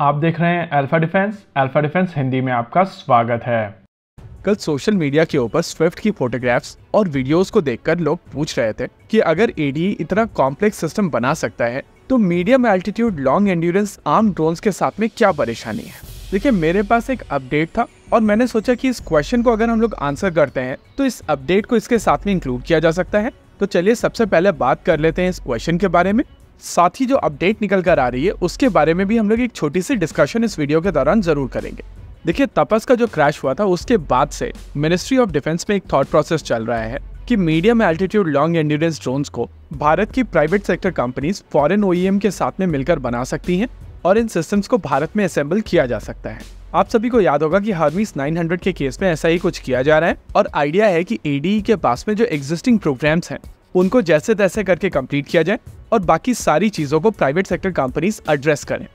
आप देख रहे हैं अल्फा डिफेंस हिंदी में आपका स्वागत है। कल सोशल मीडिया के ऊपर स्विफ्ट की फोटोग्राफ्स और वीडियोस को देखकर लोग पूछ रहे थे कि अगर एडीई इतना कॉम्प्लेक्स सिस्टम बना सकता है तो medium altitude long endurance arm drones के साथ में क्या परेशानी है। देखिए, मेरे पास एक अपडेट था और मैंने सोचा कि इस क्वेश्चन को अगर हम लोग आंसर करते हैं तो इस अपडेट को इसके साथ में इंक्लूड किया जा सकता है। तो चलिए सबसे पहले बात कर लेते हैं इस क्वेश्चन के बारे में। साथ ही जो अपडेट निकल कर आ रही है उसके बारे में भी हम लोग एक छोटी सी डिस्कशन इस वीडियो के दौरान जरूर करेंगे। देखिए, तपस का जो क्रैश हुआ था उसके बाद से मिनिस्ट्री ऑफ डिफेंस में एक थॉट प्रोसेस चल रहा है कि medium altitude long endurance drones को भारत की private sector companies foreign OEM के साथ में मिलकर बना सकती हैं और इन सिस्टम्स को भारत में असेंबल किया जा सकता है। आप सभी को याद होगा कि हर्मीस 900 के केस में ऐसा ही कुछ किया जा रहा है और आइडिया है कि एडीई के पास में जो एग्जिस्टिंग प्रोग्राम्स हैं उनको जैसे तैसे करके कंप्लीट किया जाए और बाकी सारी चीजों को प्राइवेट सेक्टर कंपनीज एड्रेस करें।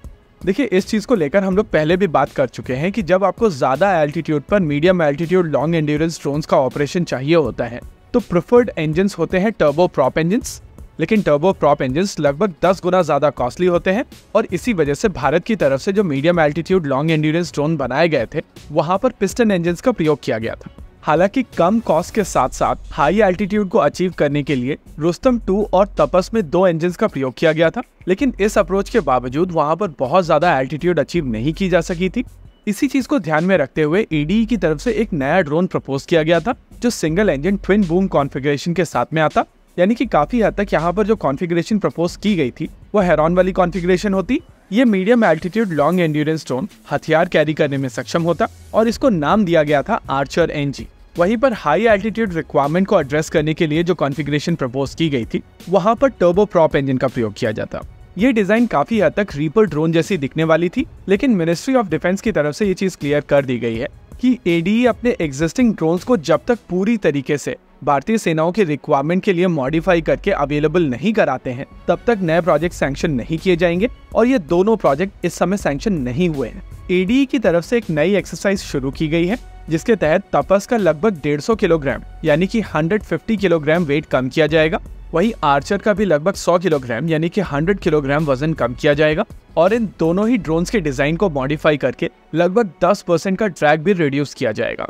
देखिए, इस चीज को लेकर हम लोग पहले भी बात कर चुके हैं कि जब आपको ज्यादा एल्टीट्यूड पर medium altitude long endurance drones का ऑपरेशन चाहिए होता है तो प्रेफर्ड इंजन्स होते हैं टर्बो प्रॉप इंजन्स। लेकिन टर्बो प्रॉप इंजन्स लगभग 10 गुना ज्यादा कॉस्टली होते हैं और इसी वजह से भारत की तरफ से जो medium altitude long endurance drone बनाए गए थे वहां पर पिस्टन इंजन्स का प्रयोग किया गया था। हालांकि कम कॉस्ट के साथ साथ हाई एल्टीट्यूड को अचीव करने के लिए रुस्तम 2 और तपस में 2 इंजन्स का प्रयोग किया गया था, लेकिन इस अप्रोच के बावजूद वहां पर बहुत ज्यादा एल्टीट्यूड अचीव नहीं की जा सकी थी। इसी चीज को ध्यान में रखते हुए एडीई की तरफ से एक नया ड्रोन प्रपोज किया गया था जो single engine twin boom configuration के साथ में आता, यानी कि काफी हद तक यहाँ पर जो कॉन्फ़िगरेशन प्रपोज की गई थी वो हेरॉन वाली कॉन्फ़िगरेशन होती। ये medium altitude long endurance drone हथियार कैरी करने में सक्षम होता और इसको नाम दिया गया था आर्चर एनजी। वहीं पर हाई एल्टीट्यूड रिक्वायरमेंट को एड्रेस करने के लिए जो कॉन्फ़िगरेशन प्रपोज की गई थी वहां पर टर्बो प्रॉप इंजन का प्रयोग किया जाता। ये डिजाइन काफी हद तक रीपर ड्रोन जैसी दिखने वाली थी, लेकिन मिनिस्ट्री ऑफ डिफेंस की तरफ से ये चीज क्लियर कर दी गई है कि एडीई अपने एग्जिस्टिंग ड्रोन्स को जब तक पूरी तरीके से भारतीय सेनाओं के रिक्वायरमेंट के लिए मॉडिफाई करके अवेलेबल नहीं कराते हैं तब तक नए प्रोजेक्ट सैंक्शन नहीं किए जाएंगे और ये दोनों प्रोजेक्ट इस समय सैंक्शन नहीं हुए हैं। एडीई की तरफ से एक नई एक्सरसाइज शुरू की गई है जिसके तहत तपस का लगभग 150 किलोग्राम यानी कि 150 किलोग्राम वेट कम किया जाएगा। वहीं आर्चर का भी लगभग 100 किलोग्राम यानी कि 100 किलोग्राम वजन कम किया जाएगा और इन दोनों ही ड्रोन्स के डिजाइन को मॉडिफाई करके लगभग 10% का ड्रैग भी रिड्यूस किया जाएगा।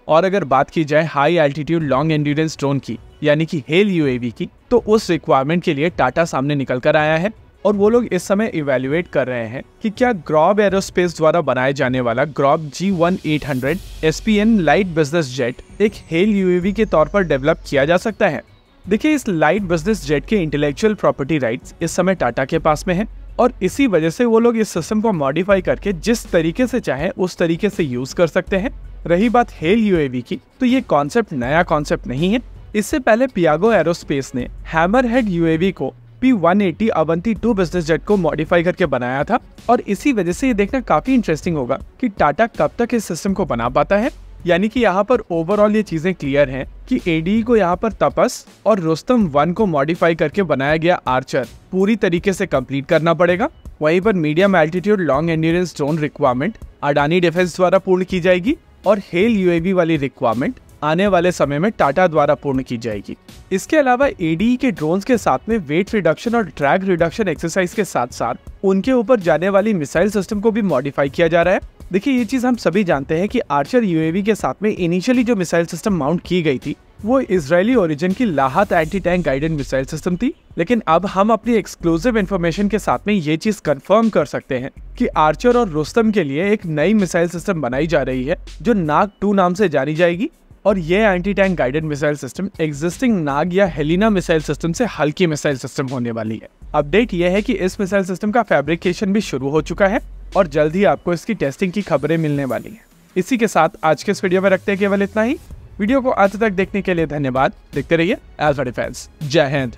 और अगर बात की जाए high altitude long endurance drone की यानी कि हेल यूएवी की, तो उस रिक्वायरमेंट के लिए टाटा सामने निकल कर आया है और वो लोग इस समय इवेल्युएट कर रहे हैं कि क्या ग्रॉब एरोस्पेस द्वारा बनाए जाने वाला ग्रॉब G1800 SPN light business jet एक हेल यूएवी के तौर पर डेवलप किया जा सकता है। देखिए, इस लाइट बिजनेस जेट के इंटेलेक्चुअल प्रॉपर्टी राइट्स इस समय टाटा के पास में है और इसी वजह से वो लोग इस सिस्टम को मॉडिफाई करके जिस तरीके से चाहे उस तरीके से यूज कर सकते हैं। रही बात हेल यूएवी की, तो ये कॉन्सेप्ट नया कॉन्सेप्ट नहीं है। इससे पहले पियागो एरोस्पेस ने हैमरहेड यूएवी को P180 अवंती 2 बिजनेस जेट को मॉडिफाई करके बनाया था और इसी वजह से ये देखना काफी इंटरेस्टिंग होगा कि टाटा कब तक इस सिस्टम को बना पाता है। यानी कि यहाँ पर ओवरऑल ये चीजें क्लियर हैं कि एडीई को यहाँ पर तपस और रुस्तम 1 को मॉडिफाई करके बनाया गया आर्चर पूरी तरीके से कंप्लीट करना पड़ेगा। वहीं पर medium altitude long endurance drone requirement Adani defence द्वारा पूर्ण की जाएगी और हेल यूएवी वाली रिक्वायरमेंट आने वाले समय में टाटा द्वारा पूर्ण की जाएगी। इसके अलावा एडीई के ड्रोन्स के साथ में वेट रिडक्शन और ड्रैग रिडक्शन एक्सरसाइज के साथ साथ उनके ऊपर जाने वाली मिसाइल सिस्टम को भी मॉडिफाई किया जा रहा है। देखिए, ये चीज हम सभी जानते हैं कि आर्चर यूएवी के साथ में इनिशियली जो मिसाइल सिस्टम माउंट की गई थी वो इजरायली ओरिजिन की LAHAT anti tank guided missile system थी, लेकिन अब हम अपनी एक्सक्लूसिव इन्फॉर्मेशन के साथ में ये चीज कंफर्म कर सकते हैं कि आर्चर और रुस्तम के लिए एक नई मिसाइल सिस्टम बनाई जा रही है जो नाग 2 नाम से जानी जाएगी और ये anti tank guided missile system existing Nag या हेलिना मिसाइल सिस्टम से हल्की मिसाइल सिस्टम होने वाली है। अपडेट यह है कि इस मिसाइल सिस्टम का फैब्रिकेशन भी शुरू हो चुका है और जल्द ही आपको इसकी टेस्टिंग की खबरें मिलने वाली हैं। इसी के साथ आज के इस वीडियो में रखते हैं केवल इतना ही। वीडियो को अंत तक देखने के लिए धन्यवाद। देखते रहिए अल्फा डिफेंस। जय हिंद।